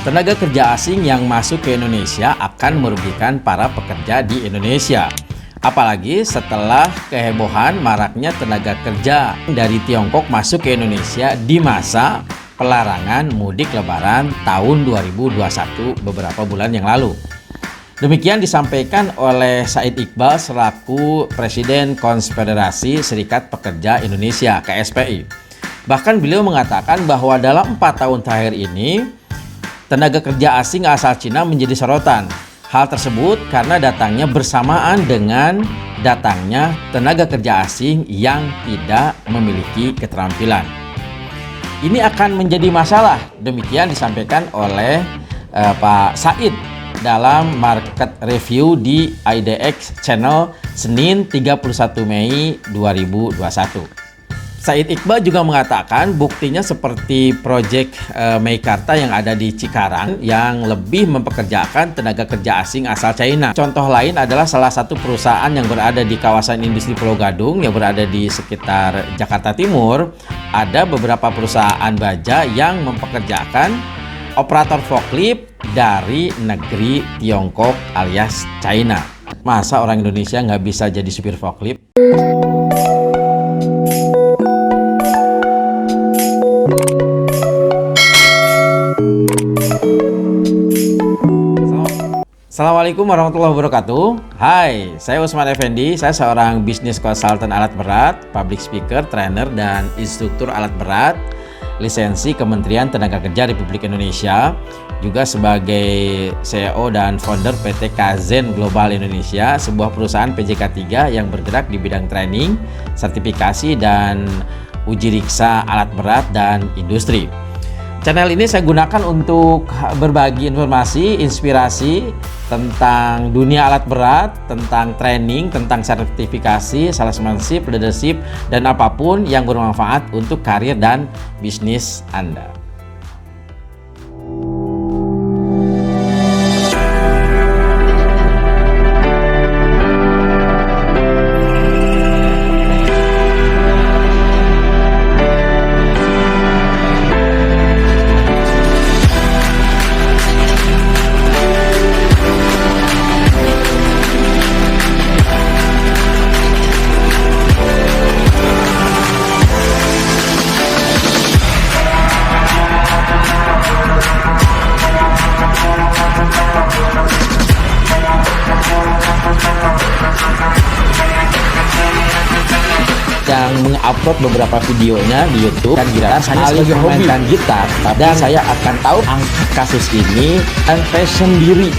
Tenaga kerja asing yang masuk ke Indonesia akan merugikan para pekerja di Indonesia. Apalagi setelah kehebohan maraknya tenaga kerja dari Tiongkok masuk ke Indonesia di masa pelarangan mudik lebaran tahun 2021 beberapa bulan yang lalu. Demikian disampaikan oleh Said Iqbal selaku Presiden Konfederasi Serikat Pekerja Indonesia (KSPI). Bahkan beliau mengatakan bahwa dalam 4 tahun terakhir ini tenaga kerja asing asal Cina menjadi sorotan. Hal tersebut karena datangnya bersamaan dengan datangnya tenaga kerja asing yang tidak memiliki keterampilan. Ini akan menjadi masalah, demikian disampaikan oleh Pak Said dalam market review di IDX Channel Senin 31 Mei 2021. Said Iqbal juga mengatakan buktinya seperti proyek Meikarta yang ada di Cikarang yang lebih mempekerjakan tenaga kerja asing asal China. Contoh lain adalah salah satu perusahaan yang berada di kawasan industri Pulau Gadung yang berada di sekitar Jakarta Timur. Ada beberapa perusahaan baja yang mempekerjakan operator forklift dari negeri Tiongkok alias China. Masa orang Indonesia nggak bisa jadi supir forklift? Assalamualaikum warahmatullahi wabarakatuh. Hai, saya Usman Effendi. Saya seorang bisnis konsultan alat berat, public speaker, trainer, dan instruktur alat berat, lisensi Kementerian Tenaga Kerja Republik Indonesia, juga sebagai CEO dan founder PT Kaizen Global Indonesia, sebuah perusahaan PJK 3 yang bergerak di bidang training, sertifikasi, dan uji riksa alat berat dan industri. Channel ini saya gunakan untuk berbagi informasi, inspirasi tentang dunia alat berat, tentang training, tentang sertifikasi, salesmanship, leadership, dan apapun yang bermanfaat untuk karir dan bisnis Anda. Yang mengupload beberapa videonya di YouTube dan gitar saya sebagai memainkan gitar, dan saya akan tahu angkat kasus ini dan passion diri.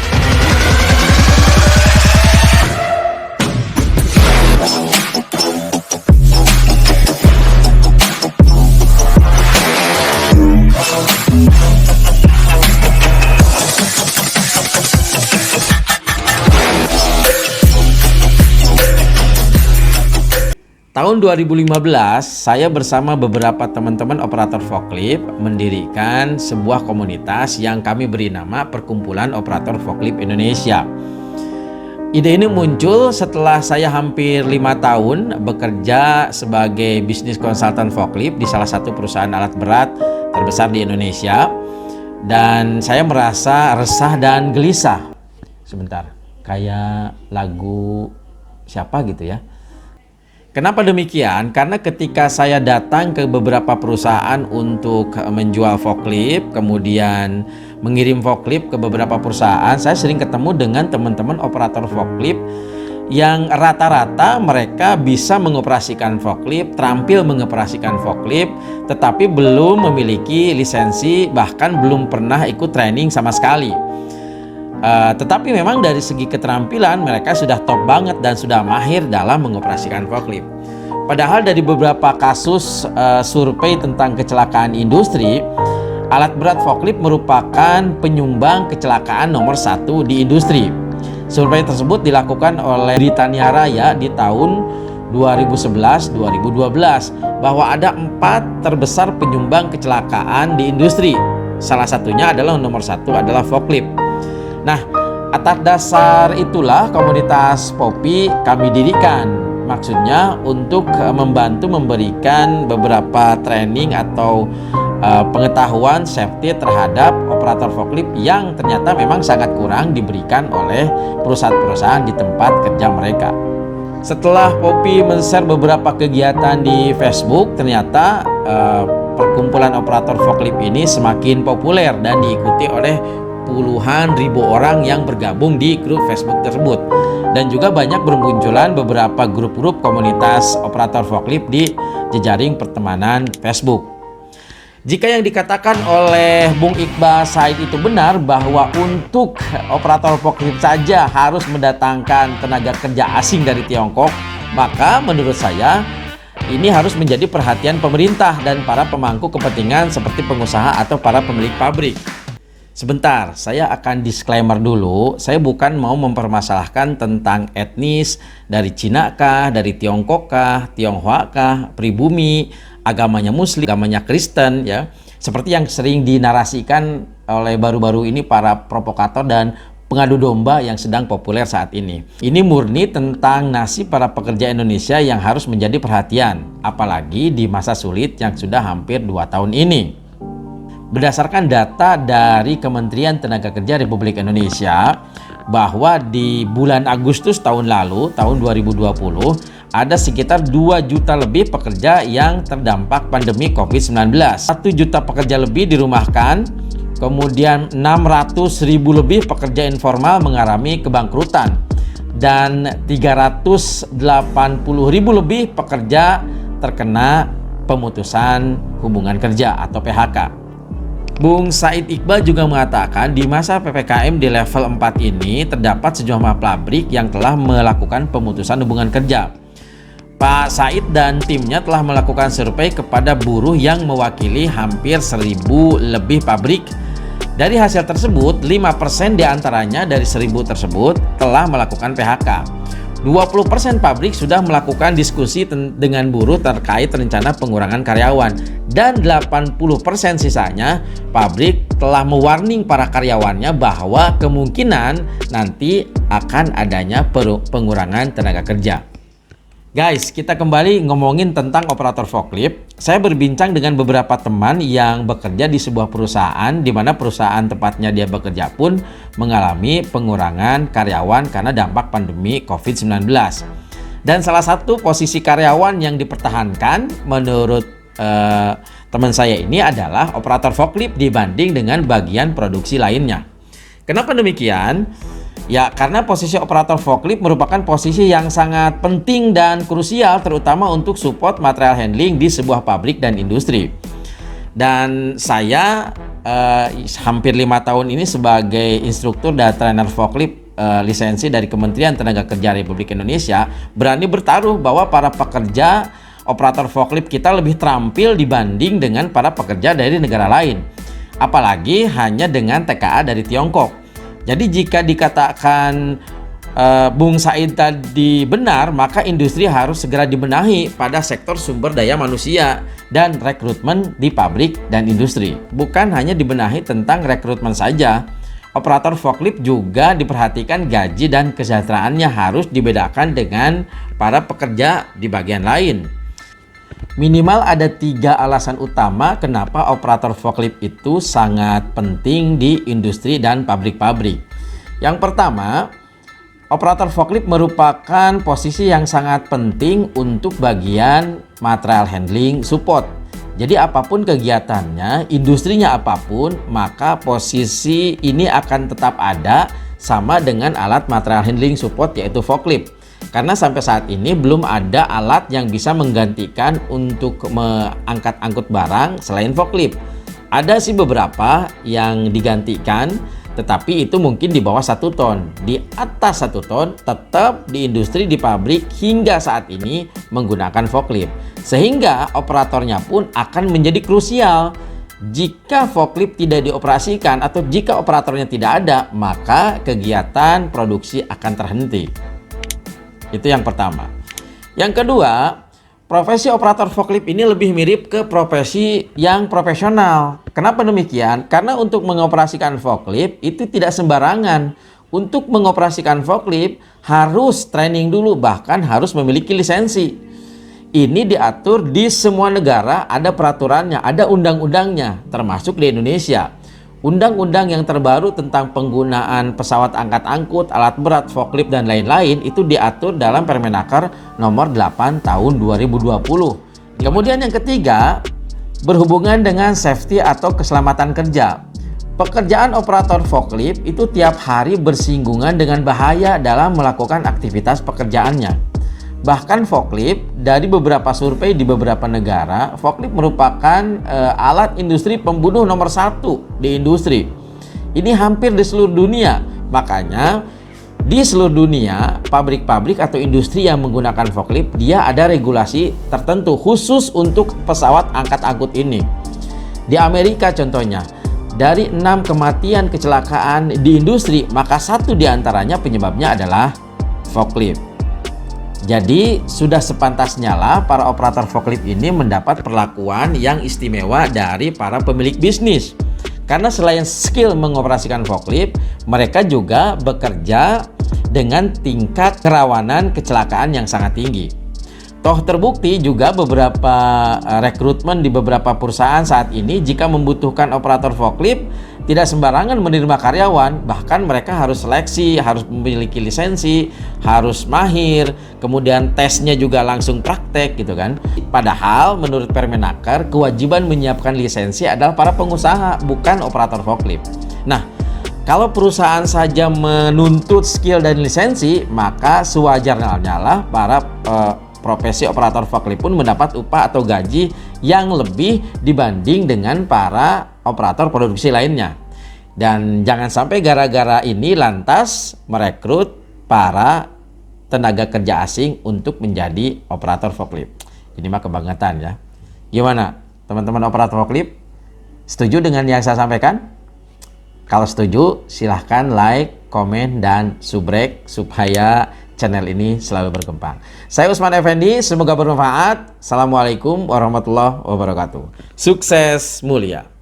Tahun 2015, saya bersama beberapa teman-teman operator forklift mendirikan sebuah komunitas yang kami beri nama Perkumpulan Operator Forklift Indonesia. Ide ini muncul setelah saya hampir 5 tahun bekerja sebagai bisnis konsultan forklift di salah satu perusahaan alat berat terbesar di Indonesia. Dan saya merasa resah dan gelisah. Sebentar, kayak lagu siapa gitu ya. Kenapa demikian? Karena ketika saya datang ke beberapa perusahaan untuk menjual forklift, kemudian mengirim forklift ke beberapa perusahaan, saya sering ketemu dengan teman-teman operator forklift yang rata-rata mereka bisa mengoperasikan forklift, terampil mengoperasikan forklift, tetapi belum memiliki lisensi, bahkan belum pernah ikut training sama sekali. Tetapi memang dari segi keterampilan mereka sudah top banget dan sudah mahir dalam mengoperasikan forklift. Padahal dari beberapa kasus survei tentang kecelakaan industri, alat berat forklift merupakan penyumbang kecelakaan nomor 1 di industri. Survei tersebut dilakukan oleh Britania Raya di tahun 2011-2012 bahwa ada 4 terbesar penyumbang kecelakaan di industri. Salah satunya adalah nomor 1 adalah forklift. Nah, atas dasar itulah komunitas Popi kami dirikan. Maksudnya untuk membantu memberikan beberapa training atau pengetahuan safety terhadap operator forklift yang ternyata memang sangat kurang diberikan oleh perusahaan-perusahaan di tempat kerja mereka. Setelah Poppy men-share beberapa kegiatan di Facebook, ternyata perkumpulan operator forklift ini semakin populer dan diikuti oleh puluhan ribu orang yang bergabung di grup Facebook tersebut. Dan juga banyak bermunculan beberapa grup-grup komunitas operator forklift di jejaring pertemanan Facebook. Jika yang dikatakan oleh Bung Iqbal Said itu benar bahwa untuk operator forklift saja harus mendatangkan tenaga kerja asing dari Tiongkok, maka menurut saya ini harus menjadi perhatian pemerintah dan para pemangku kepentingan seperti pengusaha atau para pemilik pabrik. Sebentar, saya akan disclaimer dulu. Saya bukan mau mempermasalahkan tentang etnis dari Cina kah, dari Tiongkok kah, Tionghoa kah, pribumi, agamanya Muslim, agamanya Kristen, ya. Seperti yang sering dinarasikan oleh baru-baru ini para provokator dan pengadu domba yang sedang populer saat ini. Ini murni tentang nasib para pekerja Indonesia yang harus menjadi perhatian, apalagi di masa sulit yang sudah hampir 2 tahun ini. Berdasarkan data dari Kementerian Tenaga Kerja Republik Indonesia, bahwa di bulan Agustus tahun lalu, tahun 2020, ada sekitar 2 juta lebih pekerja yang terdampak pandemi COVID-19. 1 juta pekerja lebih dirumahkan, kemudian 600.000 lebih pekerja informal mengalami kebangkrutan, dan 380.000 lebih pekerja terkena pemutusan hubungan kerja atau PHK. Bung Said Iqbal juga mengatakan di masa PPKM di level 4 ini terdapat sejumlah pabrik yang telah melakukan pemutusan hubungan kerja. Pak Said dan timnya telah melakukan survei kepada buruh yang mewakili hampir 1.000 lebih pabrik. Dari hasil tersebut, 5% diantaranya dari 1.000 tersebut telah melakukan PHK. 20% pabrik sudah melakukan diskusi dengan buruh terkait rencana pengurangan karyawan, dan 80% sisanya pabrik telah mewarning para karyawannya bahwa kemungkinan nanti akan adanya pengurangan tenaga kerja. Guys, kita kembali ngomongin tentang operator forklift. Saya berbincang dengan beberapa teman yang bekerja di sebuah perusahaan, di mana perusahaan tempatnya dia bekerja pun mengalami pengurangan karyawan karena dampak pandemi COVID-19. Dan salah satu posisi karyawan yang dipertahankan menurut teman saya ini adalah operator forklift dibanding dengan bagian produksi lainnya. Kenapa demikian? Ya, karena posisi operator forklift merupakan posisi yang sangat penting dan krusial, terutama untuk support material handling di sebuah pabrik dan industri. Dan saya hampir 5 tahun ini sebagai instruktur dan trainer forklift lisensi dari Kementerian Tenaga Kerja Republik Indonesia, berani bertaruh bahwa para pekerja operator forklift kita lebih terampil dibanding dengan para pekerja dari negara lain, apalagi hanya dengan TKA dari Tiongkok. Jadi jika dikatakan Bung Said tadi benar, maka industri harus segera dibenahi pada sektor sumber daya manusia dan rekrutmen di pabrik dan industri. Bukan hanya dibenahi tentang rekrutmen saja, operator forklift juga diperhatikan gaji dan kesejahteraannya harus dibedakan dengan para pekerja di bagian lain. Minimal ada 3 alasan utama kenapa operator forklift itu sangat penting di industri dan pabrik-pabrik. Yang pertama, operator forklift merupakan posisi yang sangat penting untuk bagian material handling support. Jadi apapun kegiatannya, industrinya apapun, maka posisi ini akan tetap ada sama dengan alat material handling support yaitu forklift. Karena sampai saat ini belum ada alat yang bisa menggantikan untuk mengangkat-angkut barang selain forklift. Ada sih beberapa yang digantikan, tetapi itu mungkin di bawah 1 ton. Di atas 1 ton tetap di industri, di pabrik hingga saat ini menggunakan forklift. Sehingga operatornya pun akan menjadi krusial. Jika forklift tidak dioperasikan atau jika operatornya tidak ada, maka kegiatan produksi akan terhenti. Itu yang pertama. Yang kedua, profesi operator forklift ini lebih mirip ke profesi yang profesional. Kenapa demikian? Karena untuk mengoperasikan forklift itu tidak sembarangan. Untuk mengoperasikan forklift harus training dulu, bahkan harus memiliki lisensi. Ini diatur di semua negara, ada peraturannya, ada undang-undangnya, termasuk di Indonesia. Undang-undang yang terbaru tentang penggunaan pesawat angkat angkut, alat berat, forklift, dan lain-lain itu diatur dalam Permenaker nomor 8 tahun 2020. Kemudian yang ketiga, berhubungan dengan safety atau keselamatan kerja. Pekerjaan operator forklift itu tiap hari bersinggungan dengan bahaya dalam melakukan aktivitas pekerjaannya. Bahkan forklift, dari beberapa survei di beberapa negara, forklift merupakan alat industri pembunuh nomor 1 di industri. Ini hampir di seluruh dunia. Makanya di seluruh dunia, pabrik-pabrik atau industri yang menggunakan forklift, dia ada regulasi tertentu khusus untuk pesawat angkat angkut ini. Di Amerika contohnya, dari 6 kematian kecelakaan di industri, maka 1 diantaranya penyebabnya adalah forklift. Jadi sudah sepantasnya lah para operator forklift ini mendapat perlakuan yang istimewa dari para pemilik bisnis. Karena selain skill mengoperasikan forklift, mereka juga bekerja dengan tingkat kerawanan kecelakaan yang sangat tinggi. Toh terbukti juga beberapa rekrutmen di beberapa perusahaan saat ini jika membutuhkan operator forklift tidak sembarangan menerima karyawan, bahkan mereka harus seleksi, harus memiliki lisensi, harus mahir, kemudian tesnya juga langsung praktek gitu kan. Padahal menurut Permenaker kewajiban menyiapkan lisensi adalah para pengusaha, bukan operator forklift. Nah, kalau perusahaan saja menuntut skill dan lisensi, maka sewajarnya lah para profesi operator forklift pun mendapat upah atau gaji yang lebih dibanding dengan para operator produksi lainnya. Dan jangan sampai gara-gara ini lantas merekrut para tenaga kerja asing untuk menjadi operator forklift. Ini mah kebangetan ya. Gimana teman-teman operator forklift? Setuju dengan yang saya sampaikan? Kalau setuju silahkan like, komen, dan subrek supaya channel ini selalu berkembang. Saya Usman Effendi, semoga bermanfaat. Assalamualaikum warahmatullahi wabarakatuh. Sukses mulia.